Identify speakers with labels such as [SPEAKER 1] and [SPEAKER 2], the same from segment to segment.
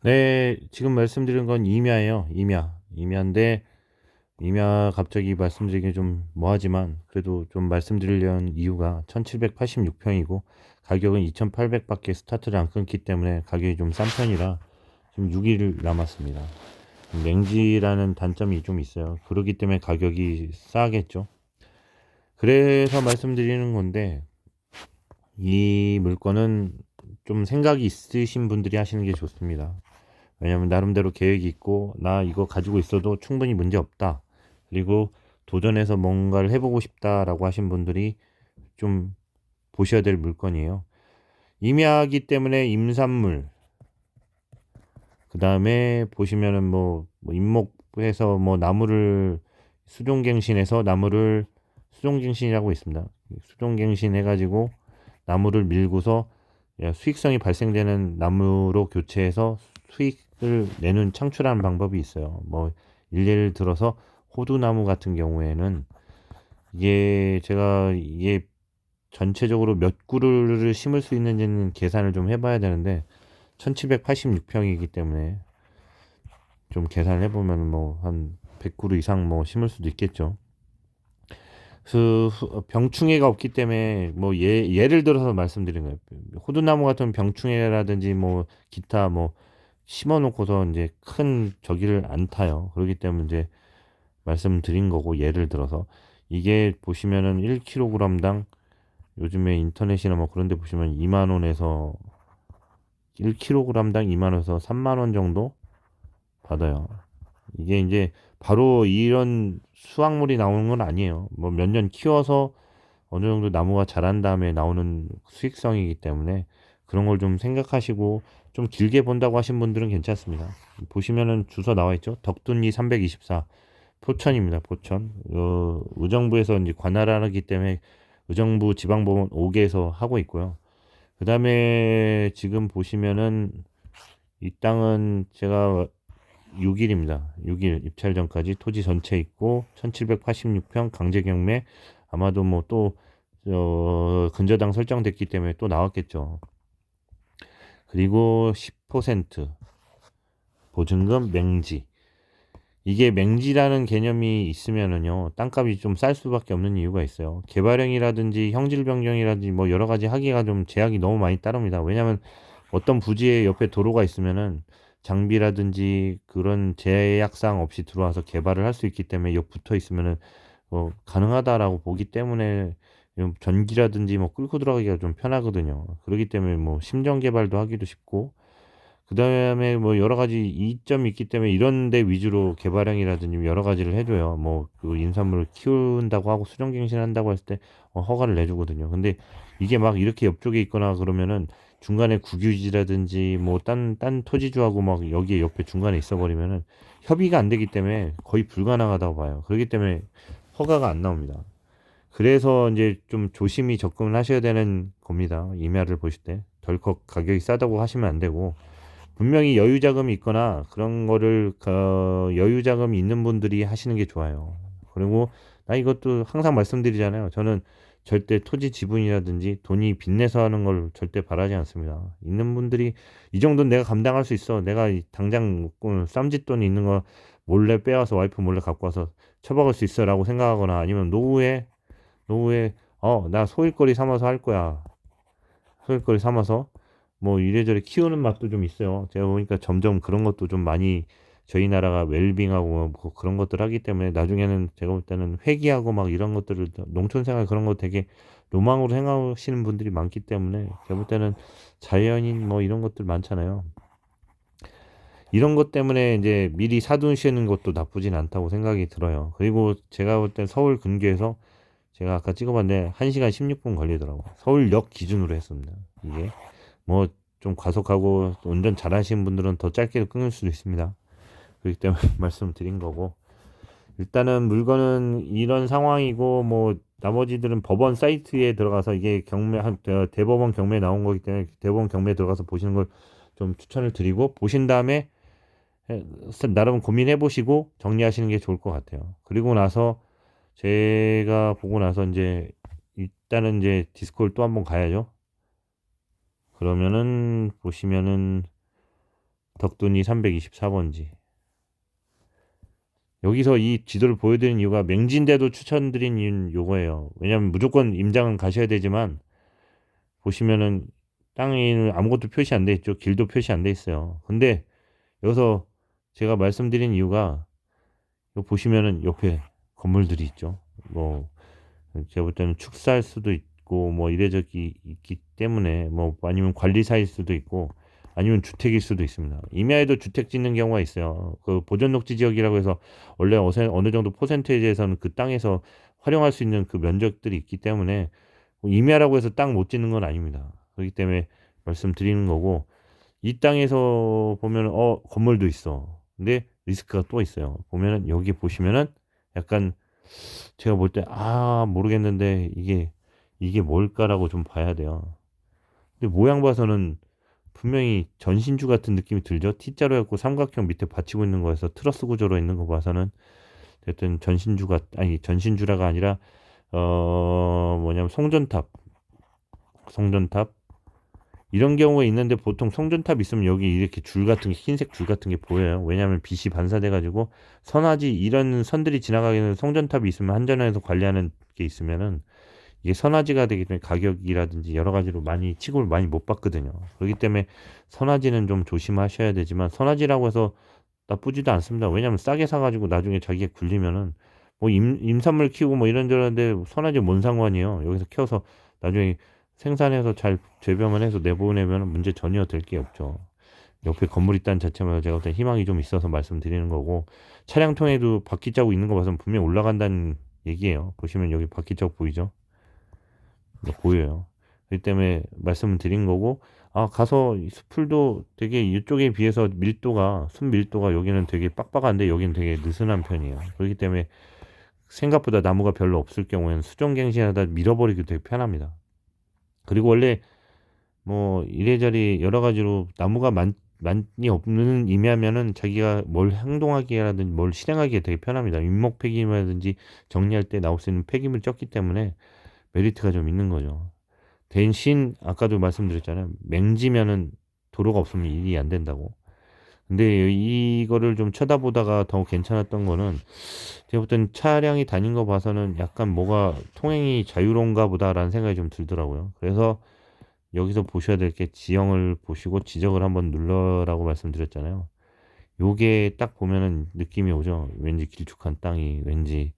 [SPEAKER 1] 네, 지금 말씀드린 건 임야예요. 임야. 임야인데 임야 갑자기 말씀드리기 좀 뭐하지만 그래도 좀 말씀드리려는 이유가 1786평이고 가격은 2,800밖에 스타트를 안 끊기 때문에 가격이 좀 싼 편이라 지금 6일 남았습니다. 냉지라는 단점이 좀 있어요. 그렇기 때문에 가격이 싸겠죠. 그래서 말씀드리는 건데 이 물건은 좀 생각이 있으신 분들이 하시는 게 좋습니다. 왜냐면 나름대로 계획이 있고 나 이거 가지고 있어도 충분히 문제 없다. 그리고 도전해서 뭔가를 해보고 싶다라고 하신 분들이 좀 보셔야 될 물건이에요. 임야기 때문에 임산물, 그 다음에 보시면은 뭐 임목해서 뭐 나무를 수종갱신해서 나무를 수종갱신이라고 있습니다. 수종갱신 해가지고 나무를 밀고서 수익성이 발생되는 나무로 교체해서 수익을 내는 창출하는 방법이 있어요. 뭐 일례를 들어서 호두나무 같은 경우에는 이게 제가 이게 전체적으로 몇 그루를 심을 수 있는지는 계산을 좀 해봐야 되는데 1786평이기 때문에 좀 계산을 해보면 뭐 한 100그루 이상 뭐 심을 수도 있겠죠. 병충해가 없기 때문에 뭐 예를 들어서 말씀드린 거예요. 호두나무 같은 병충해라든지 뭐 기타 뭐 심어 놓고서 이제 큰 저기를 안 타요. 그렇기 때문에 이제 말씀드린 거고, 예를 들어서 이게 보시면은 1kg당 요즘에 인터넷이나 뭐 그런 데 보시면 2만 원에서 1kg당 2만 원에서 3만 원 정도 받아요. 이게 이제 바로 이런 수확물이 나오는 건 아니에요. 뭐 몇 년 키워서 어느 정도 나무가 자란 다음에 나오는 수익성이기 때문에 그런 걸 좀 생각하시고 좀 길게 본다고 하신 분들은 괜찮습니다. 보시면은 주소 나와 있죠. 덕둔리 324 포천입니다. 포천. 의정부에서 이제 관할하기 때문에 의정부 지방법원 5개에서 하고 있고요. 그 다음에 지금 보시면은 이 땅은 제가 6일입니다. 6일 입찰 전까지 토지 전체 있고 1786평 강제 경매, 아마도 뭐 또 근저당 설정됐기 때문에 또 나왔겠죠. 그리고 10% 보증금 맹지. 이게 맹지라는 개념이 있으면은요, 땅값이 좀 쌀 수밖에 없는 이유가 있어요. 개발행위라든지 형질 변경이라든지 뭐 여러 가지 하기가 좀 제약이 너무 많이 따릅니다. 왜냐면 어떤 부지에 옆에 도로가 있으면은 장비라든지 그런 제약사항 없이 들어와서 개발을 할 수 있기 때문에 옆 붙어 있으면은 가능하다라고 보기 때문에 전기라든지 뭐 끌고 들어가기가 좀 편하거든요. 그렇기 때문에 뭐 심정 개발도 하기도 쉽고, 그 다음에 뭐 여러 가지 이점이 있기 때문에 이런 데 위주로 개발행위라든지 여러 가지를 해줘요. 뭐 그 인삼을 키운다고 하고 수정갱신한다고 했을 때 허가를 내주거든요. 근데 이게 막 이렇게 옆쪽에 있거나 그러면은 중간에 국유지라든지 뭐 딴 토지주하고 막 여기에 옆에 중간에 있어 버리면은 협의가 안 되기 때문에 거의 불가능하다고 봐요. 그렇기 때문에 허가가 안 나옵니다. 그래서 이제 좀 조심히 접근을 하셔야 되는 겁니다. 임야를 보실 때 덜컥 가격이 싸다고 하시면 안 되고, 분명히 여유 자금이 있거나 그런 거를 여유 자금이 있는 분들이 하시는 게 좋아요. 그리고 나 이것도 항상 말씀드리잖아요. 저는 절대 토지 지분이라든지 돈이 빚내서 하는 걸 절대 바라지 않습니다. 있는 분들이 이 정도는 내가 감당할 수 있어. 내가 당장 쌈짓돈이 있는 거 몰래 빼와서 와이프 몰래 갖고 와서 처박을 수 있어라고 생각하거나, 아니면 노후에 나 소일거리 삼아서 할 거야. 소일거리 삼아서 뭐 이래저래 키우는 맛도 좀 있어요. 제가 보니까 점점 그런 것도 좀 많이 저희 나라가 웰빙하고 뭐 그런 것들 하기 때문에 나중에는 제가 볼 때는 회기하고 막 이런 것들을 농촌 생활 그런 거 되게 로망으로 생각하시는 분들이 많기 때문에 제가 볼 때는 자연인 뭐 이런 것들 많잖아요. 이런 것 때문에 이제 미리 사두시는 것도 나쁘진 않다고 생각이 들어요. 그리고 제가 볼 땐 서울 근교에서 제가 아까 찍어봤는데 1시간 16분 걸리더라고. 서울역 기준으로 했습니다. 이게 뭐 좀 과속하고 운전 잘하시는 분들은 더 짧게 끊을 수도 있습니다. 그렇기 때문에 말씀드린 거고, 일단은 물건은 이런 상황이고, 뭐 나머지들은 법원 사이트에 들어가서 이게 대법원 경매 나온 거기 때문에 대법원 경매에 들어가서 보시는 걸 좀 추천을 드리고, 보신 다음에 나름 고민해 보시고 정리하시는 게 좋을 것 같아요. 그리고 나서 제가 보고 나서 이제 일단은 이제 디스코를 또 한번 가야죠. 그러면은 보시면은 덕둔이 324번지. 여기서 이 지도를 보여드린 이유가 맹지인데도 추천드린 이유는 요거예요. 왜냐면 무조건 임장은 가셔야 되지만 보시면은 땅에는 아무것도 표시 안 돼 있죠. 길도 표시 안 돼 있어요. 근데 여기서 제가 말씀드린 이유가 여기 보시면은 옆에 건물들이 있죠. 뭐 제가 볼 때는 축사할 수도 있고 뭐 이래저기 있기 때문에 뭐 아니면 관리사일 수도 있고 아니면 주택일 수도 있습니다. 임야에도 주택 짓는 경우가 있어요. 그 보존녹지 지역이라고 해서 원래 어느 정도 퍼센테이지에서는 그 땅에서 활용할 수 있는 그 면적들이 있기 때문에 임야라고 해서 땅 못 짓는 건 아닙니다. 그렇기 때문에 말씀드리는 거고 이 땅에서 보면 건물도 있어. 근데 리스크가 또 있어요. 보면은 여기 보시면은 약간 제가 볼 때 모르겠는데 이게 뭘까라고 좀 봐야 돼요. 근데 모양 봐서는 분명히 전신주 같은 느낌이 들죠. T자로 해갖고 삼각형 밑에 받치고 있는 거에서 트러스 구조로 있는 거 봐서는 어쨌든 전신주라가 아니라 뭐냐면 송전탑 이런 경우가 있는데 보통 송전탑 있으면 여기 이렇게 줄 같은 게 흰색 줄 같은 게 보여요. 왜냐하면 빛이 반사돼 가지고 선화지 이런 선들이 지나가기는 송전탑이 있으면 한전에서 관리하는 게 있으면은 이게 선화지가 되기 때문에 가격이라든지 여러 가지로 많이 취급을 많이 못 받거든요. 그렇기 때문에 선화지는 좀 조심하셔야 되지만 선화지라고 해서 나쁘지도 않습니다. 왜냐하면 싸게 사가지고 나중에 자기가 굴리면은 뭐 임산물 키우고 뭐 이런저런데 선화지 뭔 상관이에요. 여기서 키워서 나중에 생산해서 잘 재배만 해서 내보내면 문제 전혀 될 게 없죠. 옆에 건물 있다는 자체만 제가 어떤 희망이 좀 있어서 말씀드리는 거고 차량 통에도 바퀴 자국 있는 거 봐서 분명히 올라간다는 얘기예요. 보시면 여기 바퀴 자국 보이죠? 보여요. 그렇기 때문에 말씀을 드린 거고 가서 이 수풀도 되게 이쪽에 비해서 순 밀도가 여기는 되게 빡빡한데 여기는 되게 느슨한 편이에요. 그렇기 때문에 생각보다 나무가 별로 없을 경우에는 수정갱신하다 밀어버리기도 되게 편합니다. 그리고 원래 뭐 이래저래 여러 가지로 나무가 많이 없는 임야면은 자기가 뭘 행동하기라든지 뭘 실행하기에 되게 편합니다. 윗목 폐기물이라든지 정리할 때 나올 수 있는 폐기물이 적기 때문에 메리트가 좀 있는 거죠. 대신 아까도 말씀드렸잖아요. 맹지면은 도로가 없으면 일이 안 된다고. 근데 이거를 좀 쳐다보다가 더 괜찮았던 거는 제가 볼 땐 차량이 다닌 거 봐서는 약간 뭐가 통행이 자유로운가 보다라는 생각이 좀 들더라고요. 그래서 여기서 보셔야 될 게 지형을 보시고 지적을 한번 눌러라고 말씀드렸잖아요. 요게 딱 보면은 느낌이 오죠. 왠지 길쭉한 땅이 왠지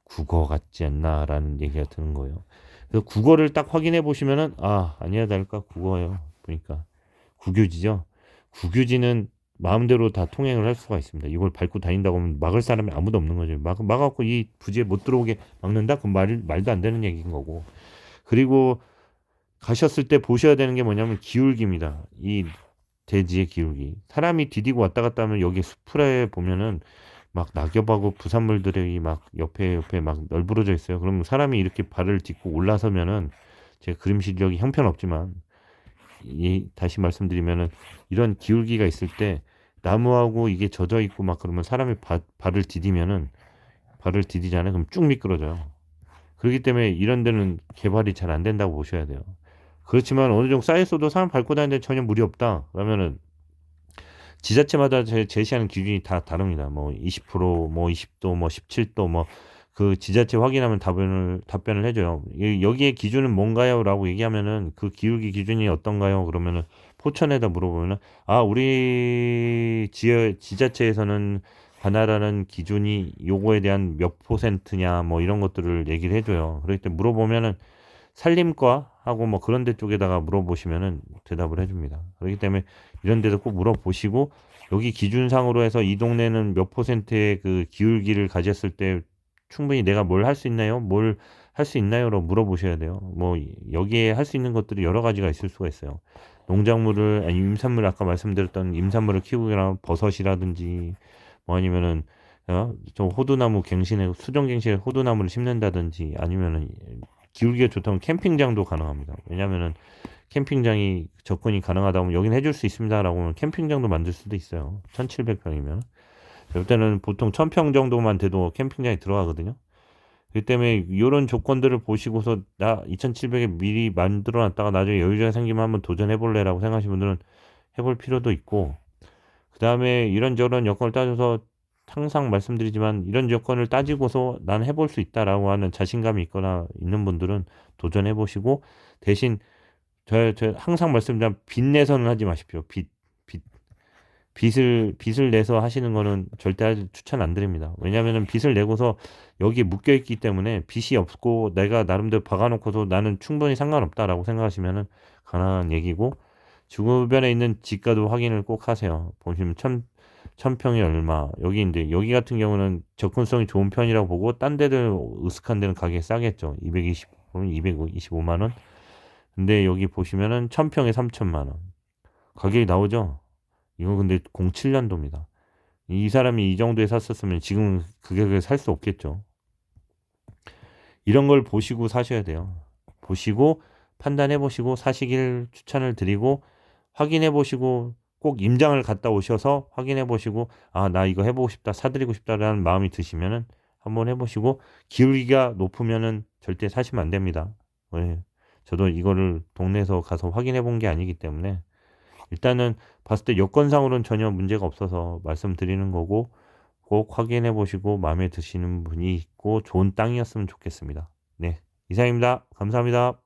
[SPEAKER 1] 국어 같지 않나라는 얘기가 드는 거예요. 그래서 국어를 딱 확인해 보시면은 아니야 다를까 국어예요. 보니까 국유지죠. 국유지는 마음대로 다 통행을 할 수가 있습니다. 이걸 밟고 다닌다고 하면 막을 사람이 아무도 없는 거죠. 막아갖고 이 부지에 못 들어오게 막는다? 그건 말도 안 되는 얘기인 거고. 그리고 가셨을 때 보셔야 되는 게 뭐냐면 기울기입니다. 이 대지의 기울기. 사람이 디디고 왔다 갔다 하면 여기 수풀에 보면은 막 낙엽하고 부산물들이 막 옆에 막 널브러져 있어요. 그러면 사람이 이렇게 발을 딛고 올라서면은 제가 그림 실력이 형편없지만 다시 말씀드리면은 이런 기울기가 있을 때 나무하고 이게 젖어 있고 막 그러면 사람이 발을 디디잖아요. 그럼 쭉 미끄러져요. 그렇기 때문에 이런 데는 개발이 잘 안 된다고 보셔야 돼요. 그렇지만 어느 정도 쌓였어도 사람 밟고 다니는데 전혀 무리 없다. 그러면은 지자체마다 제시하는 기준이 다 다릅니다. 뭐 20%, 뭐 20도, 뭐 17도, 뭐 그 지자체 확인하면 답변을 해줘요. 여기에 기준은 뭔가요?라고 얘기하면은 그 기울기 기준이 어떤가요? 그러면은 포천에다 물어보면은 우리 지자체에서는 관할하는 기준이 요거에 대한 몇 퍼센트냐 뭐 이런 것들을 얘기를 해줘요. 그렇기 때문에 물어보면은 산림과 하고 뭐 그런 데 쪽에다가 물어보시면은 대답을 해줍니다. 그렇기 때문에 이런 데도 꼭 물어보시고 여기 기준상으로 해서 이 동네는 몇 퍼센트의 그 기울기를 가졌을 때 충분히 내가 뭘 할 수 있나요? 뭘 할 수 있나요?로 물어보셔야 돼요. 뭐 여기에 할 수 있는 것들이 여러 가지가 있을 수가 있어요. 농작물을 아니 임산물 아까 말씀드렸던 임산물을 키우거나 버섯이라든지 뭐 아니면은 좀 호두나무 수정갱신에 호두나무를 심는다든지 아니면은 기울기가 좋다면 캠핑장도 가능합니다. 왜냐면은 캠핑장이 접근이 가능하다 면 여긴 해줄 수 있습니다라고 하면 캠핑장도 만들 수도 있어요. 1700평이면. 이때는 보통 1000평 정도만 돼도 캠핑장에 들어가거든요. 그 때문에 이런 조건들을 보시고서 나 2700에 미리 만들어 놨다가 나중에 여유가 생기면 한번 도전해 볼래라고 생각하시는 분들은 해볼 필요도 있고 그 다음에 이런저런 여건을 따져서 항상 말씀드리지만 이런 여건을 따지고서 난 해볼 수 있다라고 하는 자신감이 있거나 있는 분들은 도전해 보시고, 대신 저 항상 말씀드리면 빚 내서는 하지 마십시오. 빚 빚을 내서 하시는 거는 절대 추천 안 드립니다. 왜냐하면은 빚을 내고서 여기에 묶여 있기 때문에, 빚이 없고 내가 나름대로 박아 놓고도 나는 충분히 상관없다라고 생각하시면은 가능한 얘기고, 주변에 있는 지가도 확인을 꼭 하세요. 보시면 천평이 얼마, 여기인데 여기 같은 경우는 접근성이 좋은 편이라고 보고, 딴 데들 으슥한 데는 가격이 싸겠죠. 225만 원. 근데 여기 보시면은 천평에 3천만 원 가격이 나오죠. 이거 근데 07년도입니다. 이 사람이 이 정도에 샀었으면 지금 그 가격에 살 수 없겠죠. 이런 걸 보시고 사셔야 돼요. 보시고 판단해 보시고 사시길 추천을 드리고, 확인해 보시고 꼭 임장을 갔다 오셔서 확인해 보시고, 아, 나 이거 해보고 싶다, 사드리고 싶다라는 마음이 드시면은 한번 해보시고, 기울기가 높으면은 절대 사시면 안 됩니다. 왜? 저도 이거를 동네에서 가서 확인해 본 게 아니기 때문에 일단은 봤을 때 여건상으로는 전혀 문제가 없어서 말씀드리는 거고, 꼭 확인해 보시고 마음에 드시는 분이 있고 좋은 땅이었으면 좋겠습니다. 네, 이상입니다. 감사합니다.